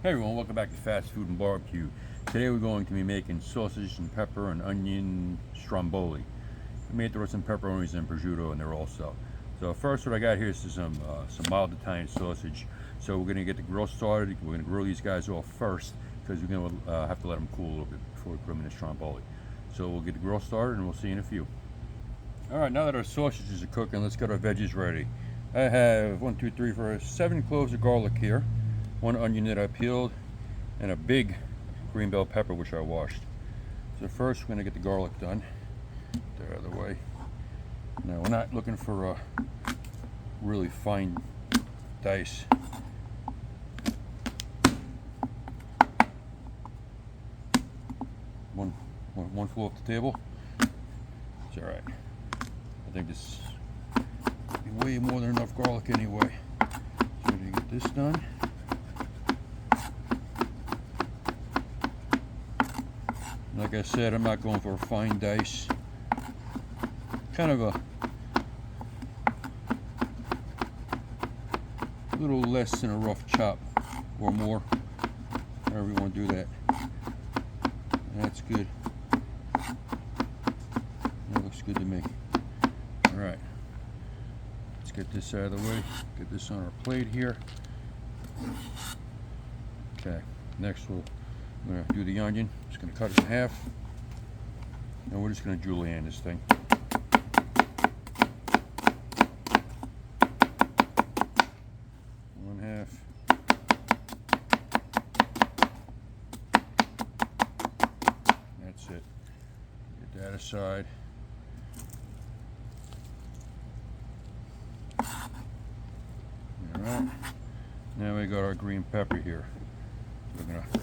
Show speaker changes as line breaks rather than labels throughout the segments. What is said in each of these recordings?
Hey everyone, welcome back to Fast Food and Barbecue. Today we're going to be making sausage and pepper and onion stromboli. We made throw some pepperonis and prosciutto in there also. So first what I got here is some mild Italian sausage. So we're going to get the grill started. We're going to grill these guys off first because we're going to have to let them cool a little bit before we put them in the stromboli. So we'll get the grill started and we'll see you in a few. Alright, now that our sausages are cooking, let's get our veggies ready. I have 7 cloves of garlic here, 1 onion that I peeled, and a big green bell pepper which I washed. So first we're going to get the garlic done. Get that out of the way. Now we're not looking for a really fine dice. One flew off the table. It's alright. I think this will be way more than enough garlic anyway. So to get this done. Like I said, I'm not going for a fine dice. Kind of a little less than a rough chop or more. However you want to do that. That's good. That looks good to me. Alright. Let's get this out of the way. Get this on our plate here. Okay. Next I'm going to do the onion. Just going to cut it in half. And we're just going to julienne this thing. One half. That's it. Get that aside. Alright. Now we got our green pepper here. We're going to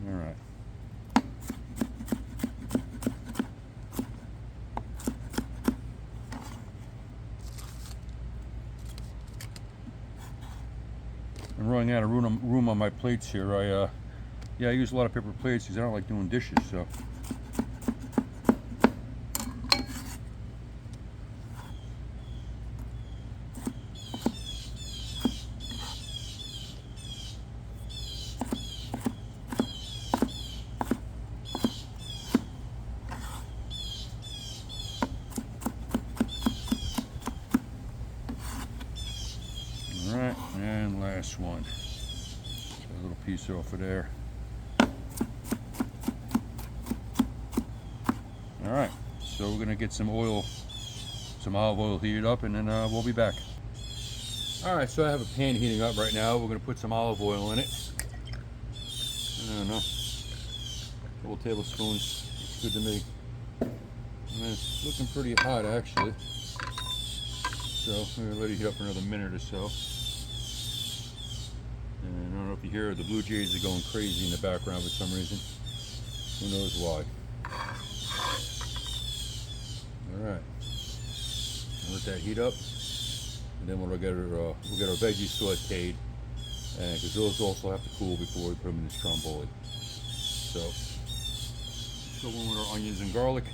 Alright. I'm running out of room on my plates here. I use a lot of paper plates because I don't like doing dishes, so. Alright, and last one. Got a little piece off of there. Alright, so we're going to get some olive oil heated up, and then we'll be back. Alright, so I have a pan heating up right now. We're going to put some olive oil in it. I don't know. A couple tablespoons. It's good to me. And it's looking pretty hot actually. So we're going to let it heat up for another minute or so. And I don't know if you hear the blue jays are going crazy in the background for some reason. Who knows why. Alright. Let that heat up. And then we'll get our veggies sauteed. Because those also have to cool before we put them in the stromboli. So, go in with our onions and garlic.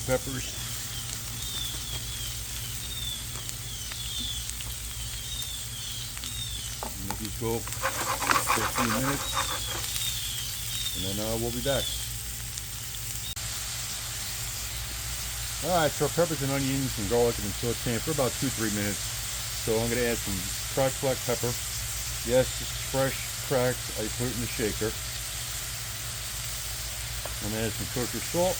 Peppers. And let these go for a few minutes, and then we'll be back. Alright, so our peppers and onions and garlic have been sauteing for about 2-3 minutes. So I'm going to add some cracked black pepper. Yes, it's fresh, cracked. I put it in the shaker. I'm going to add some kosher salt.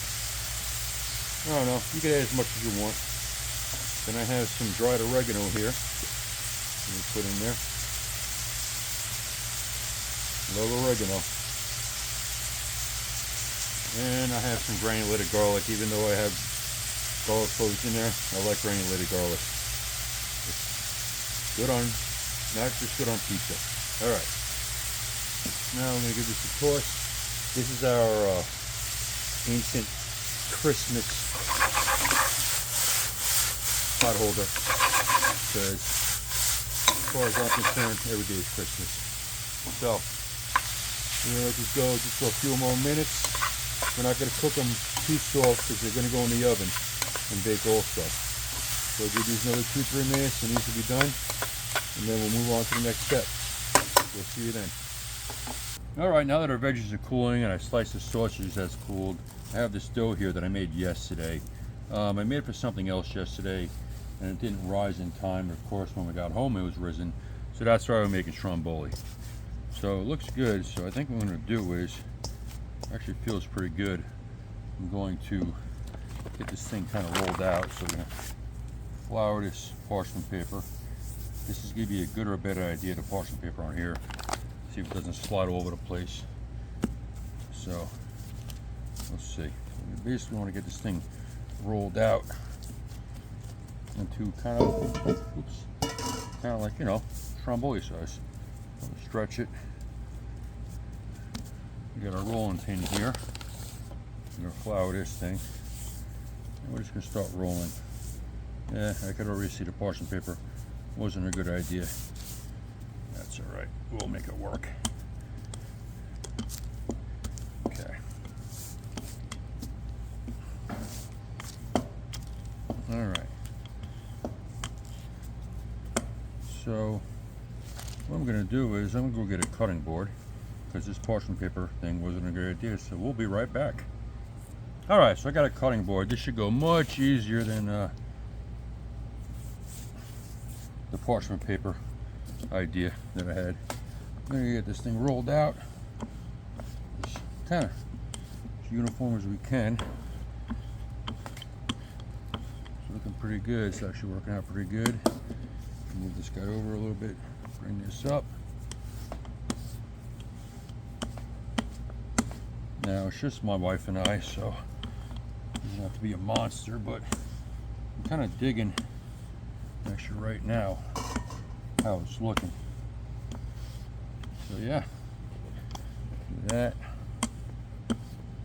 I don't know, you can add as much as you want. Then I have some dried oregano here. Let me put in there. Love oregano. And I have some granulated garlic, even though I have garlic cloves in there. I like granulated garlic. It's good on, not just good on pizza. Alright. Now I'm going to give this a toss. This is our ancient Christmas pot holder, because as far as I'm concerned, every day is Christmas. So we're gonna let this go just for a few more minutes. We're not gonna cook them too soft because they're gonna go in the oven and bake also. So we'll give these another 2-3 minutes and these will be done, and then we'll move on to the next step. We'll see you then. All right, now that our veggies are cooling and I sliced the sausage that's cooled, I have this dough here that I made yesterday. I made it for something else yesterday, and it didn't rise in time. Of course, when we got home, it was risen. So that's why we're making Stromboli. So it looks good. So I think what I'm going to do is, actually feels pretty good. I'm going to get this thing kind of rolled out. So we're going to flour this parchment paper. This is give you a good or a better idea of the parchment paper on here. See if it doesn't slide all over the place. So let's see. We basically want to get this thing rolled out into kind of like, you know, Stromboli size. So we'll stretch it. We got our rolling pin here. We're gonna flour this thing, and we're just gonna start rolling. Yeah, I could already see the parchment paper wasn't a good idea. That's all right. We'll make it work. Okay. All right. So what I'm going to do is I'm going to go get a cutting board because this parchment paper thing wasn't a good idea. So we'll be right back. All right, so I got a cutting board. This should go much easier than the parchment paper idea that I had. I'm going to get this thing rolled out as kind of as uniform as we can. It's looking pretty good. It's actually working out pretty good. Move this guy over a little bit, bring this up. Now it's just my wife and I, so it doesn't have to be a monster, but I'm kind of digging actually right now how it's looking. So yeah, that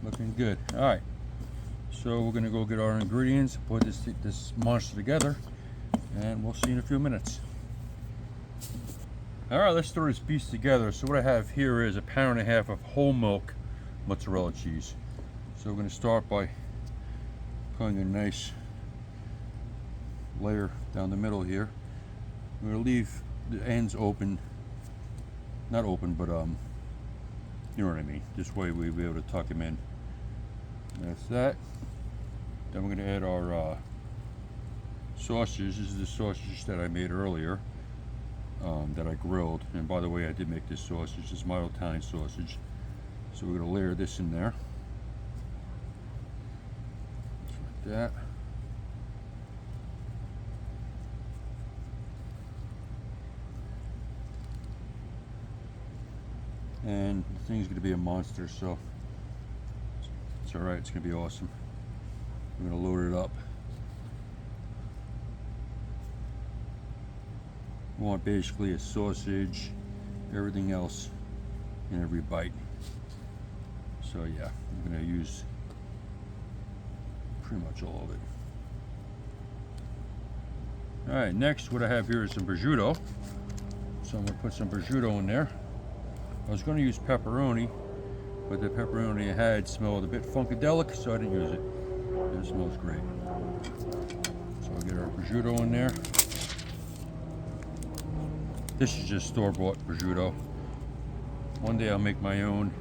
looking good. All right, so we're gonna go get our ingredients, put this monster together, and we'll see you in a few minutes. All right, let's throw this piece together. So what I have here is 1.5 pounds of whole milk mozzarella cheese. So we're going to start by putting a nice layer down the middle here. We're going to leave the ends open, not open, but you know what I mean. This way we'll be able to tuck them in. That's that. Then we're going to add our sausage. This is the sausage that I made earlier, that I grilled. And by the way, I did make this sausage. This is my Italian sausage. So we're going to layer this in there. Just like that. And the thing's going to be a monster, so it's alright. It's going to be awesome. I'm going to load it up. We want basically a sausage, everything else in every bite. So yeah, I'm going to use pretty much all of it. Alright, next what I have here is some prosciutto. So I'm going to put some prosciutto in there. I was going to use pepperoni, but the pepperoni I had smelled a bit funkadelic, so I didn't use it. It smells great. So I'll get our prosciutto in there. This is just store-bought prosciutto. One day I'll make my own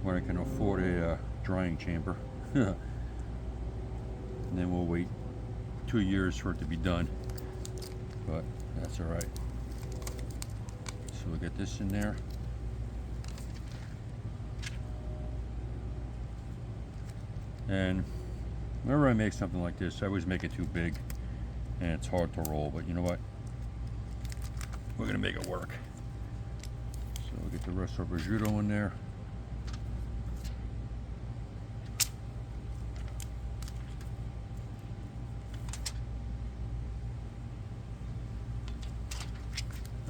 when I can afford a drying chamber. And then we'll wait 2 years for it to be done. But that's alright. So we'll get this in there. And whenever I make something like this, I always make it too big and it's hard to roll, but you know what? We're gonna make it work. So we'll get the rest of our prosciutto in there.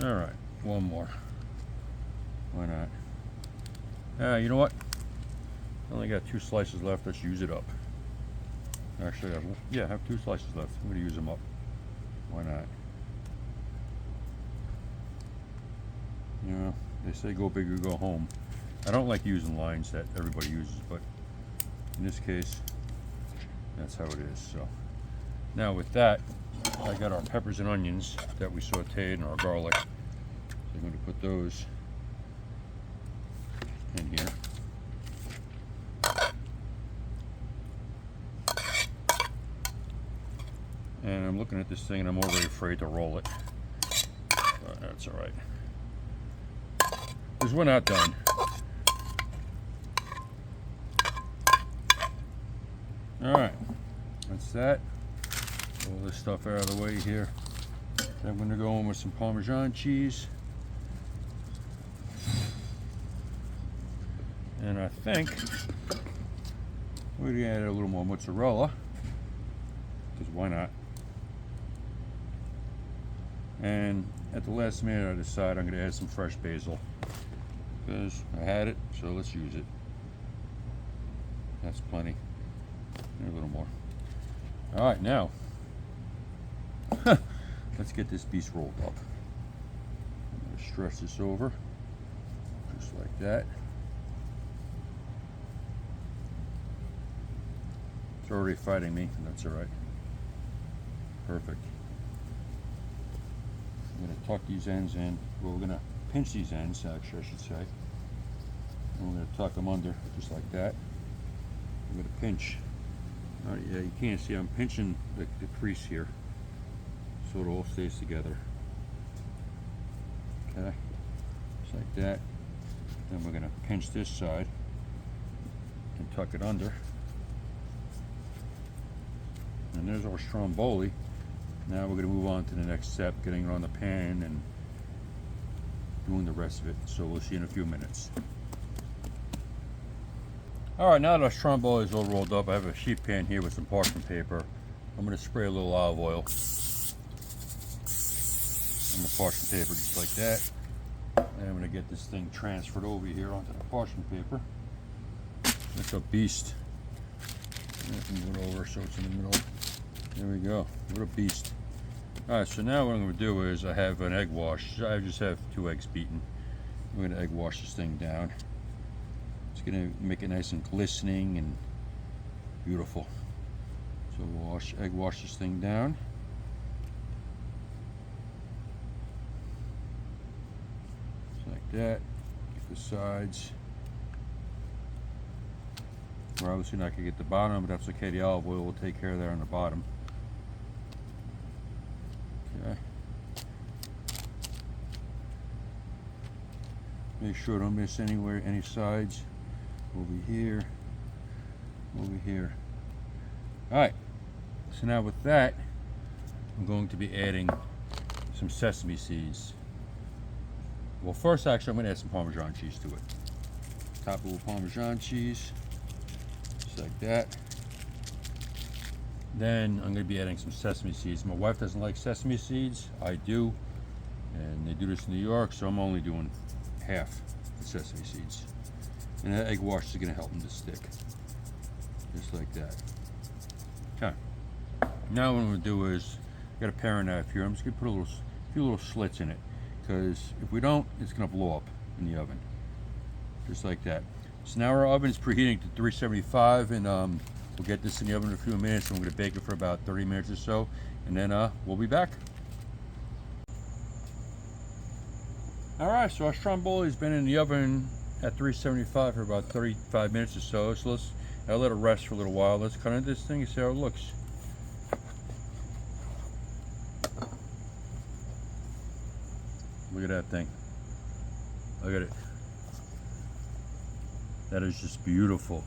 All right, one more. Why not? You know what? I only got 2 slices left. Let's use it up. Actually, I have 2 slices left. I'm gonna use them up. Why not? You know, They say go big or go home. I don't like using lines that everybody uses, but in this case, that's how it is. So now with that, I got our peppers and onions that we sauteed and our garlic. So I'm going to put those in here. And I'm looking at this thing and I'm already afraid to roll it. But that's all right. Because we're not done. Alright, that's that. All this stuff out of the way here. I'm going to go in with some Parmesan cheese. And I think we add a little more mozzarella. Because why not? And at the last minute I decide I'm going to add some fresh basil. Because I had it, so let's use it. That's plenty. And a little more. Alright, now let's get this beast rolled up. I'm going to stretch this over just like that. It's already fighting me, that's alright. Perfect. I'm going to tuck these ends in. Well, we're going to pinch these ends, actually, I should say. And we're going to tuck them under just like that. I'm going to pinch. Yeah, you can't see, I'm pinching the crease here so it all stays together. Okay, just like that. Then we're going to pinch this side and tuck it under. And there's our Stromboli. Now we're going to move on to the next step, getting it on the pan and doing the rest of it. So we'll see in a few minutes. Alright, now that our Stromboli is all rolled up, I have a sheet pan here with some parchment paper. I'm going to spray a little olive oil on the parchment paper just like that. And I'm going to get this thing transferred over here onto the parchment paper. That's a beast. Move it over so it's in the middle. There we go. What a beast. Alright, so now what I'm going to do is I have an egg wash. I just have 2 eggs beaten. I'm going to egg wash this thing down. It's going to make it nice and glistening and beautiful. So we'll egg wash this thing down. Just like that. Get the sides. We're obviously not going to get the bottom, but that's okay. The olive oil will take care of that on the bottom. Okay. Make sure don't miss anywhere, any sides. Over here. Over here. Alright. So now with that, I'm going to be adding some sesame seeds. Well, first actually I'm going to add some Parmesan cheese to it. Top of Parmesan cheese. Just like that. Then I'm going to be adding some sesame seeds. My wife doesn't like sesame seeds. I do. And they do this in New York, so I'm only doing half the sesame seeds. And that egg wash is going to help them to stick. Just like that. Okay. Now what I'm going to do is, I got a paring knife here. I'm just going to put a few little slits in it. Because if we don't, it's going to blow up in the oven. Just like that. So now our oven is preheating to 375, and we'll get this in the oven in a few minutes, and we're going to bake it for about 30 minutes or so, and then we'll be back. Alright, so our Stromboli has been in the oven at 375 for about 35 minutes or so. So I'll let it rest for a little while. Let's cut into this thing and see how it looks. Look at that thing. Look at it. That is just beautiful.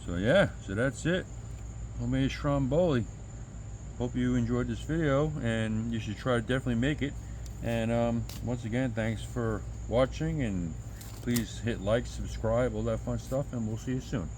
So yeah, so that's it. Homemade Stromboli. Hope you enjoyed this video, and you should try to definitely make it. And once again, thanks for watching, and please hit like, subscribe, all that fun stuff, and we'll see you soon.